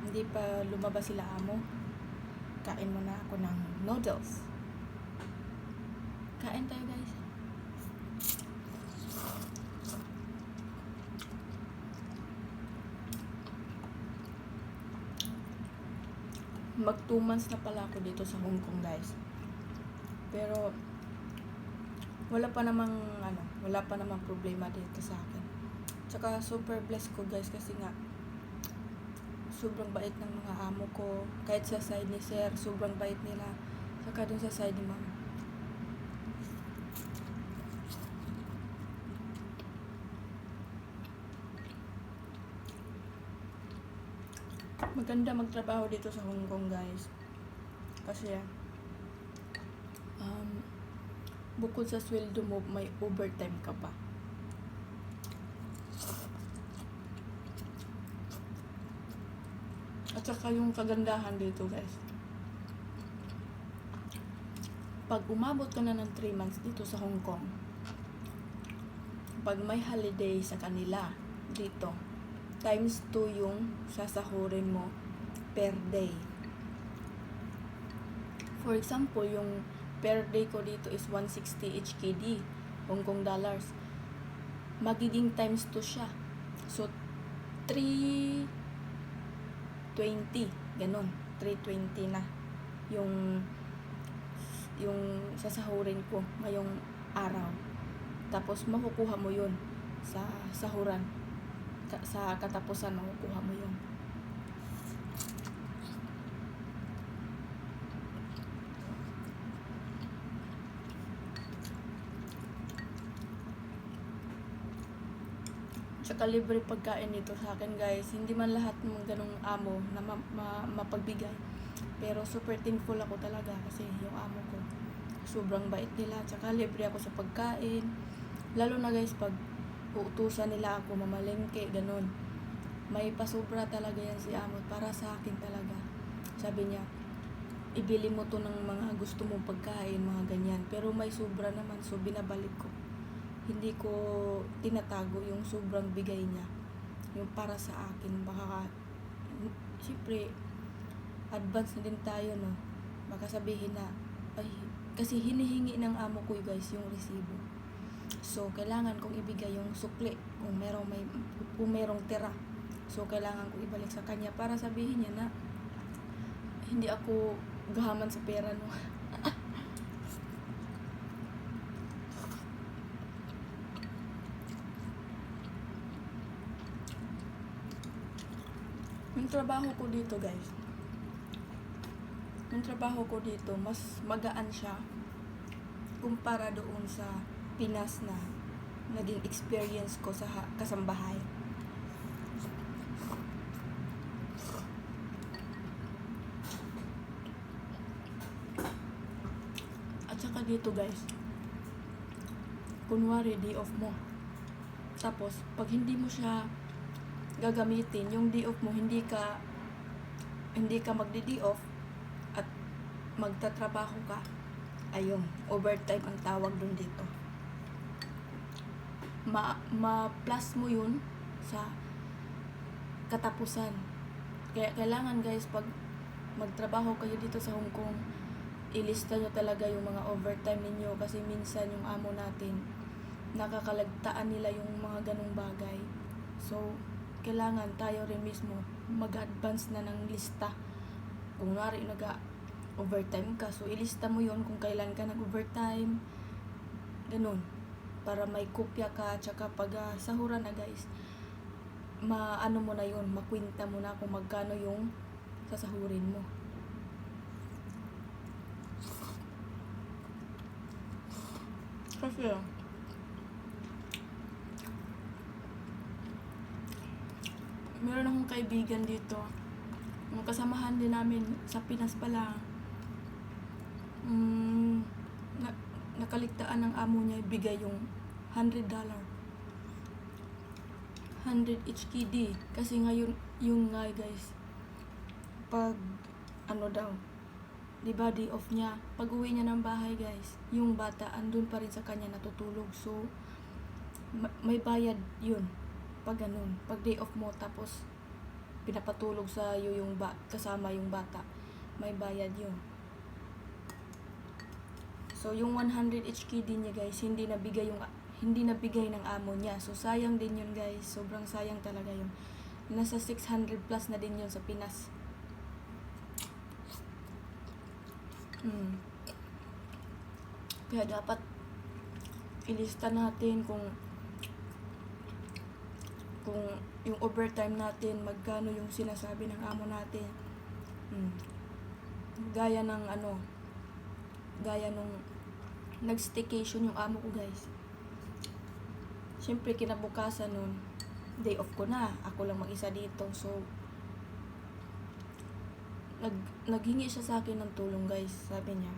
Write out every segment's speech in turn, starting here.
hindi pa lumabas sila amo, kain muna ako ng noodles. Kain tayo guys. Mag 2 months na pala ako dito sa Hong Kong guys. Pero wala pa namang problema dito sa akin. Tsaka super blessed ko guys kasi nga sobrang bait ng mga amo ko. Kahit sa side ni sir, sobrang bait nila. Saka dun sa side ni ma'am. Maganda magtrabaho dito sa Hong Kong guys. Kasi bukod sa sweldo mo, may overtime ka pa. At saka yung kagandahan dito guys, pag umabot ka na ng 3 months dito sa Hong Kong, pag may holiday sa kanila dito, times 2 yung sasahurin mo per day. For example, yung per day ko dito is 160 HKD, Hong Kong dollars. Magiging times 2 siya. So, 320, ganun. 320 na yung sasahurin ko ngayong araw. Tapos, makukuha mo yun sa sahuran. Sa katapusan, makukuha mo yun. Tsaka libre pagkain dito sa akin guys. Hindi man lahat ng ganong amo na mapagbigay. Pero super thankful ako talaga kasi yung amo ko sobrang bait nila. Tsaka libre ako sa pagkain. Lalo na guys pag uutusan nila ako mamalengke, ganon. May pasobra talaga yan si amo para sa akin talaga. Sabi niya, ibili mo to ng mga gusto mong pagkain, mga ganyan. Pero may sobra naman, so binabalik ko. Hindi ko tinatago yung sobrang bigay niya. Yung para sa akin. Baka, siyempre, advance na din tayo, no? Baka sabihin na, ay, kasi hinihingi ng amo ko guys yung resibo. So, kailangan kong ibigay yung sukli kung merong tira. So, kailangan kong ibalik sa kanya para sabihin niya na hindi ako gahaman sa pera, no? Yung trabaho ko dito guys, mas magaan siya kumpara doon sa Pinas na naging experience ko sa kasambahay. At saka dito guys, kunwari day off mo, tapos pag hindi mo siya gagamitin, yung day off mo, hindi ka magdi-day off at magtatrabaho ka, ayun, overtime ang tawag dun dito. Ma-plus mo yun sa katapusan. Kaya kailangan guys, pag magtrabaho kayo dito sa Hong Kong, ilista nyo talaga yung mga overtime ninyo kasi minsan yung amo natin, nakakalagtaan nila yung mga ganong bagay. So, kailangan tayo rin mismo mag-advance na ng lista. Kung nari nag-overtime ka, so ilista mo yon kung kailan ka nag-overtime. Ganun. Para may kopya ka, tsaka pag sahuran na guys, maano mo na yun, makwinta mo na kung magkano yung sasahurin mo. Kasi meron akong kaibigan dito, yung kasamahan din namin sa Pinas pala, nakaligtaan ng amo niya ibigay yung $100 HKD kasi ngayon yung nga guys, pag ano daw, diba day off niya, pag uwi niya ng bahay guys, yung bata andun pa rin sa kanya natutulog, so may bayad yun pag ganun, pag day off mo tapos pinapatulog sa iyo yung kasama yung bata, may bayad yun. So yung 100 HKD niya guys, hindi nabigay ng amo niya. So sayang din yun guys, sobrang sayang talaga yun. Nasa 600 plus na din yun sa Pinas. Kaya dapat ilista natin kung yung overtime natin, magkano yung sinasabi ng amo natin. Gaya nung nag-staycation yung amo ko guys. Siyempre kinabukasan nun, day off ko na, ako lang mag-isa dito. So naghingi siya sa akin ng tulong guys. Sabi niya,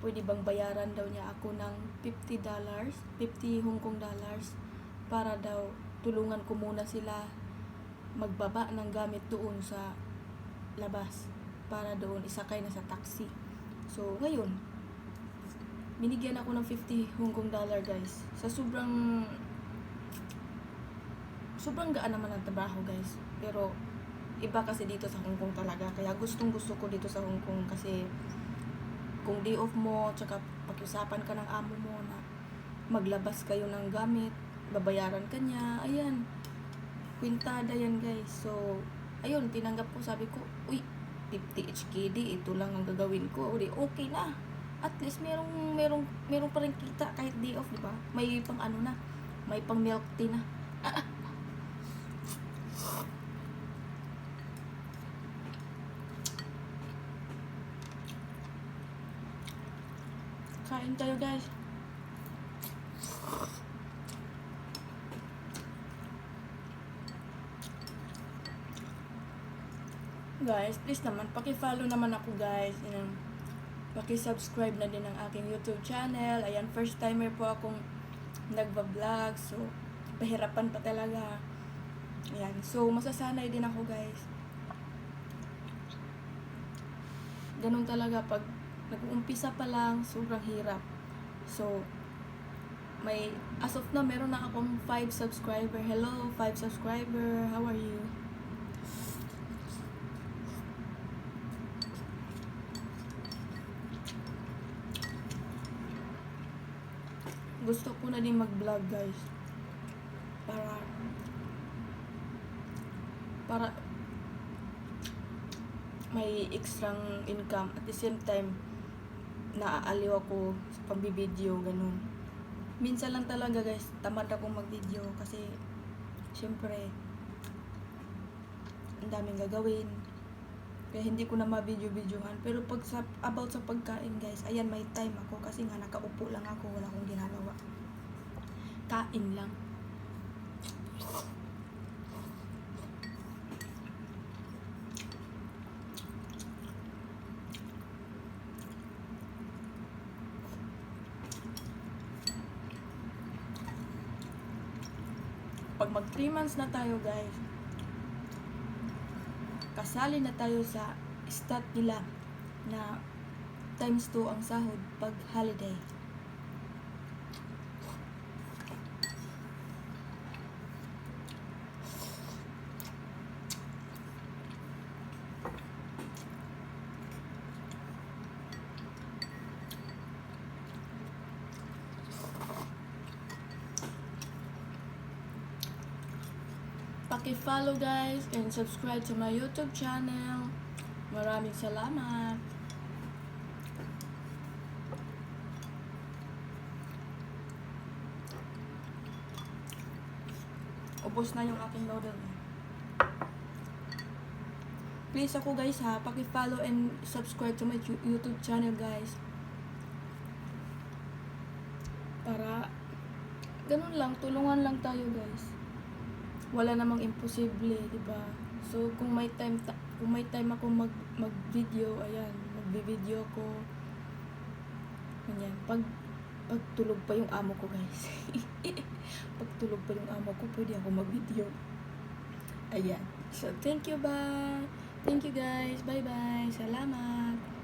pwede bang bayaran daw niya ako ng $50, 50 Hong Kong dollars, para daw tulungan ko muna sila magbaba ng gamit doon sa labas, para doon isakay na sa taxi. So ngayon, binigyan ako ng 50 Hong Kong dollar guys. Sa sobrang gaan naman ang trabaho guys. Pero iba kasi dito sa Hong Kong talaga. Kaya gustong gusto ko dito sa Hong Kong kasi kung day off mo, tsaka pakiusapan ka ng amo mo na maglabas kayo ng gamit, babayaran ka niya, ayan, kwintada yan guys. So ayun, tinanggap ko, sabi ko, uy, 50 HKD, ito lang ang gagawin ko. O di, okay na. At least merong pa rin kita kahit day off, di ba? May pang na, may pang milk tea na. Kain tayo guys. Guys, please naman, paki-follow naman ako guys. Paki-subscribe na din ang aking YouTube channel. Ayan, first timer po akong nagba-vlog. So, pahirapan pa talaga. Ayan, so masasanay din ako guys. Ganun talaga pag nag-uumpisa pa lang, sobrang hirap. So, as of now, meron na akong 5 subscriber. Hello, 5 subscriber. How are you? Gusto ko na din mag-vlog guys. Para may extrang income, at the same time naaaliw ako sa pambibideo, ganun. Minsan lang talaga guys, tamad akong mag-video kasi syempre ang daming gagawin, kaya hindi ko na ma-video-videohan. Pero pag about sa pagkain guys, ayan, may time ako kasi nga nakaupo lang ako, wala akong ginagawa, kain lang. Pag mag 3 months na tayo guys, kasali na tayo sa stat nila na times 2 ang sahod pag holiday. Paki-follow guys and subscribe to my YouTube channel. Maraming salamat. Ubos na yung aking noodle. Please ako guys ha, paki-follow and subscribe to my YouTube channel guys. Para ganun lang, tulungan lang tayo guys. Wala namang imposible, di ba? So kung may time ako mag-video, ayan, magbi-video ko. Ganyan. Pag tulog pa yung amo ko, guys. Pag tulog pa yung amo ko, pwede ako mag-video. Ayan. So thank you, bye. Thank you guys. Bye-bye. Salamat.